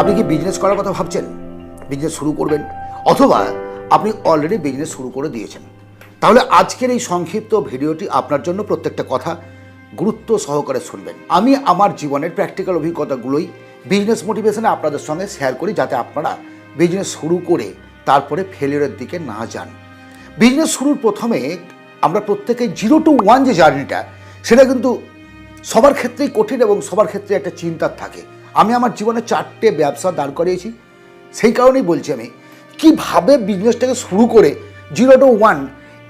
আপনি কি বিজনেস করার কথা ভাবছেন, বিজনেস শুরু করবেন, অথবা আপনি অলরেডি বিজনেস শুরু করে দিয়েছেন? তাহলে আজকের এই সংক্ষিপ্ত ভিডিওটি আপনার জন্য। প্রত্যেকটা কথা গুরুত্ব সহকারে শুনবেন। আমি আমার জীবনের প্র্যাকটিক্যাল অভিজ্ঞতাগুলোই বিজনেস মোটিভেশনে আপনাদের সঙ্গে শেয়ার করি, যাতে আপনারা বিজনেস শুরু করে তারপরে ফেলিওরের দিকে না যান। বিজনেস শুরুর প্রথমে আমরা প্রত্যেকেই 0 to 1 যে জার্নিটা, সেটা কিন্তু সবার ক্ষেত্রেই কঠিন এবং সবার ক্ষেত্রে একটা চিন্তার থাকে। আমি আমার জীবনে 4টে ব্যবসা দাঁড় করিয়েছি, সেই কারণেই বলছি আমি কীভাবে বিজনেসটাকে শুরু করে 0 to 1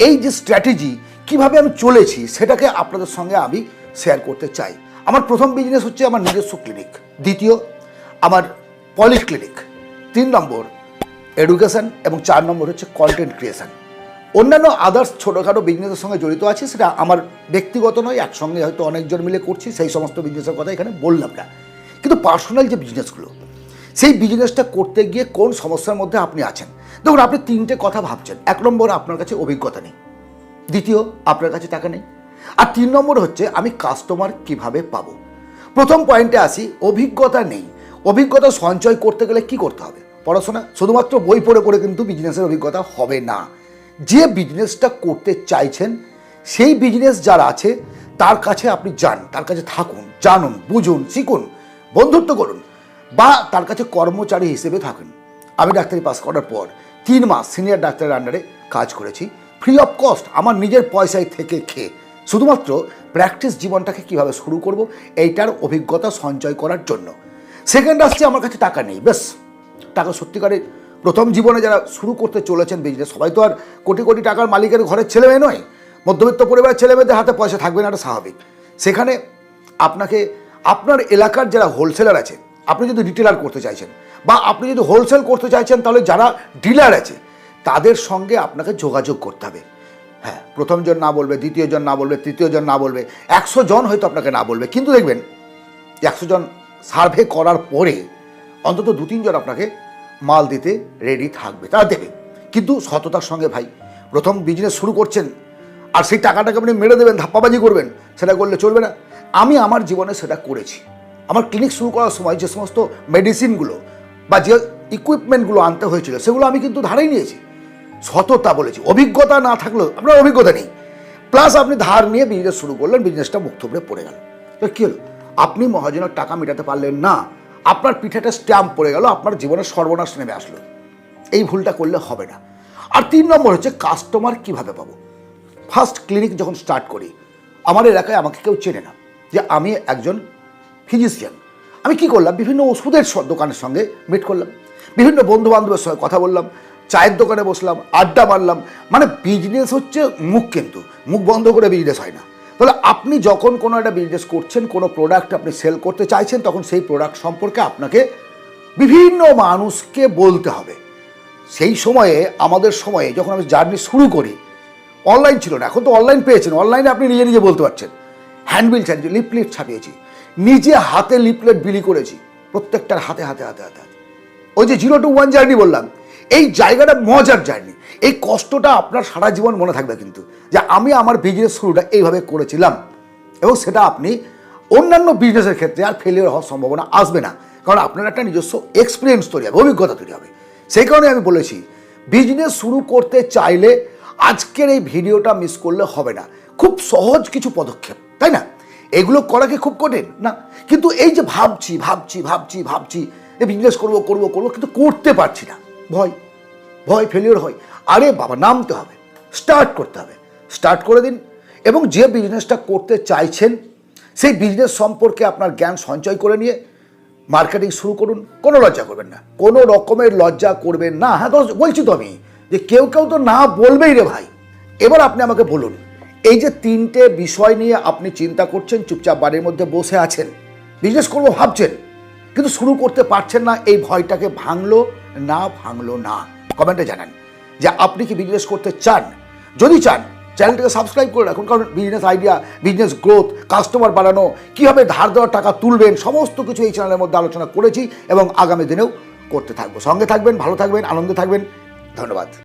এই যে স্ট্র্যাটেজি কিভাবে আমি চলেছি, সেটাকে আপনাদের সঙ্গে আমি শেয়ার করতে চাই। আমার প্রথম বিজনেস হচ্ছে আমার নিজস্ব ক্লিনিক, দ্বিতীয় আমার পলিক্লিনিক, 3 নম্বর এডুকেশন এবং 4 নম্বর হচ্ছে কন্টেন্ট ক্রিয়েশন। অন্যান্য আদার্স ছোটোখাটো বিজনেসের সঙ্গে জড়িত আছে, সেটা আমার ব্যক্তিগত নয়, একসঙ্গে হয়তো অনেকজন মিলে করছি, সেই সমস্ত বিজনেসের কথা এখানে বললাম না। কিন্তু পার্সোনাল যে বিজনেসগুলো, সেই বিজনেসটা করতে গিয়ে কোন সমস্যার মধ্যে আপনি আছেন, দেখুন আপনি 3টে কথা ভাবছেন। 1 নম্বর, আপনার কাছে অভিজ্ঞতা নেই; দ্বিতীয়, আপনার কাছে টাকা নেই; আর 3 নম্বর হচ্ছে আমি কাস্টমার কিভাবে পাবো। প্রথম পয়েন্টে আসি, অভিজ্ঞতা নেই। অভিজ্ঞতা সঞ্চয় করতে গেলে কি করতে হবে? পড়াশোনা। শুধুমাত্র বই পড়ে পড়ে কিন্তু বিজনেসের অভিজ্ঞতা হবে না। যে বিজনেসটা করতে চাইছেন, সেই বিজনেস যার আছে তার কাছে আপনি যান, তার কাছে থাকুন, জানুন, বুঝুন, শিখুন, বন্ধুত্ব করুন, বা তার কাছে কর্মচারী হিসেবে থাকুন। আমি ডাক্তারি পাস করার পর 3 মাস সিনিয়র ডাক্তারের আন্ডারে কাজ করেছি, ফ্রি অফ কস্ট, আমার নিজের পয়সায় থেকে খেয়ে, শুধুমাত্র প্র্যাকটিস জীবনটাকে কিভাবে শুরু করব এইটার অভিজ্ঞতা সঞ্চয় করার জন্য। সেকেন্ড আসছে, আমার কাছে টাকা নেই। বেশ, টাকা সত্যিকারের প্রথম জীবনে যারা শুরু করতে চলেছেন বিজনেস, সবাই তো আর কোটি কোটি টাকার মালিকের ঘরের ছেলে মেয়ে নয়। মধ্যবিত্ত পরিবারের ছেলে মেয়েদের হাতে পয়সা থাকবে না, এটা স্বাভাবিক। সেখানে আপনাকে আপনার এলাকার যারা হোলসেলার আছে, আপনি যদি রিটেলার করতে চাইছেন, বা আপনি যদি হোলসেল করতে চাইছেন, তাহলে যারা ডিলার আছে তাদের সঙ্গে আপনাকে যোগাযোগ করতে হবে। হ্যাঁ, প্রথম জন না বলবে, দ্বিতীয় জন না বলবে, তৃতীয় জন না বলবে, 100 জন হয়তো আপনাকে না বলবে, কিন্তু দেখবেন 100 জন সার্ভে করার পরে অন্তত 2-3 জন আপনাকে মাল দিতে রেডি থাকবে, তারা দেবে। কিন্তু সততার সঙ্গে ভাই, প্রথম বিজনেস শুরু করছেন আর সেই টাকাটাকে আপনি মেরে দেবেন, ধাপ্পাবাজি করবেন, সেটা করলে চলবে না। আমি আমার জীবনে সেটা করেছি। আমার ক্লিনিক শুরু করার সময় যে সমস্ত মেডিসিনগুলো বা যে ইকুইপমেন্টগুলো আনতে হয়েছিল, সেগুলো আমি কিন্তু ধারেই নিয়েছি, সততা বলেছি। অভিজ্ঞতা না থাকলেও, আপনার অভিজ্ঞতা নেই, প্লাস আপনি ধার নিয়ে বিজনেস শুরু করলেন, বিজনেসটা মুখ থুবড়ে পড়ে গেল, তো কী হলো? আপনি মহাজনের টাকা মেটাতে পারলেন না, আপনার পিঠে একটা স্ট্যাম্প পড়ে গেল, আপনার জীবনের সর্বনাশ নেমে আসলো। এই ভুলটা করলে হবে না। আর 3 নম্বর হচ্ছে কাস্টমার কিভাবে পাবো। ফার্স্ট ক্লিনিক যখন স্টার্ট করি, আমার এলাকায় আমাকে কেউ চেনে না যে আমি একজন ফিজিশিয়ান। আমি কি করলাম, বিভিন্ন ওষুধের দোকানের সঙ্গে মিট করলাম, বিভিন্ন বন্ধু বান্ধবের সঙ্গে কথা বললাম, চায়ের দোকানে বসলাম, আড্ডা মারলাম। মানে বিজনেস হচ্ছে মুখ, কিন্তু মুখ বন্ধ করে বিজনেস হয় না। তাহলে আপনি যখন কোনো একটা বিজনেস করছেন, কোনো প্রোডাক্ট আপনি সেল করতে চাইছেন, তখন সেই প্রোডাক্ট সম্পর্কে আপনাকে বিভিন্ন মানুষকে বলতে হবে। সেই সময়ে, আমাদের সময়ে যখন আমি জার্নি শুরু করি, অনলাইন ছিল না। এখন তো অনলাইন পেয়েছেন, অনলাইনে আপনি নিজে নিজে বলতে পারছেন। হ্যান্ডবিল ছাড়িয়েছি, লিফলেট ছাপিয়েছি, নিজে হাতে লিফলেট বিলি করেছি, প্রত্যেকটার হাতে হাতে হাতে হাতে হাতে। ওই যে 0 to 1 জার্নি বললাম, এই জায়গাটা মজার জার্নি। এই কষ্টটা আপনার সারা জীবন মনে থাকবে, কিন্তু যে আমি আমার বিজনেস শুরুটা এইভাবে করেছিলাম। এবং সেটা আপনি অন্যান্য বিজনেসের ক্ষেত্রে আর ফেলিওর হওয়ার সম্ভাবনা আসবে না, কারণ আপনার একটা নিজস্ব এক্সপিরিয়েন্স তৈরি হবে, অভিজ্ঞতা তৈরি হবে। সেই কারণে আমি বলেছি, বিজনেস শুরু করতে চাইলে আজকের এই ভিডিওটা মিস করলে হবে না। খুব সহজ কিছু পদক্ষেপ, তাই না? এগুলো করা কি খুব কঠিন না? কিন্তু এই যে ভাবছি ভাবছি ভাবছি ভাবছি এই বিজনেস করবো করবো করবো, কিন্তু করতে পারছি না, ভয় ভয় ফেলিওর হয়। আরে বাবা, নামতে হবে, স্টার্ট করতে হবে। স্টার্ট করে দিন, এবং যে বিজনেসটা করতে চাইছেন সেই বিজনেস সম্পর্কে আপনার জ্ঞান সঞ্চয় করে নিয়ে মার্কেটিং শুরু করুন। কোনো লজ্জা করবেন না, কোনো রকমের লজ্জা করবেন না। হ্যাঁ, তো বলছি তো আমি, যে কেউ কেউ তো না বলবেই রে ভাই। এবার আপনি আমাকে বলুন, এই যে 3টে বিষয় নিয়ে আপনি চিন্তা করছেন, চুপচাপ বাড়ির মধ্যে বসে আছেন, বিজনেস করবো ভাবছেন, কিন্তু শুরু করতে পারছেন না, এই ভয়টাকে ভাঙলো না? কমেন্টে জানান যে আপনি কি বিজনেস করতে চান। যদি চান, চ্যানেলটাকে সাবস্ক্রাইব করে রাখুন, কারণ business idea, business growth, customer বাড়ানো, কীভাবে ধার দেওয়ার টাকা তুলবেন, সমস্ত কিছু এই চ্যানেলের মধ্যে আলোচনা করেছি এবং আগামী দিনেও করতে থাকবো। সঙ্গে থাকবেন, ভালো থাকবেন, আনন্দে থাকবেন। ধন্যবাদ।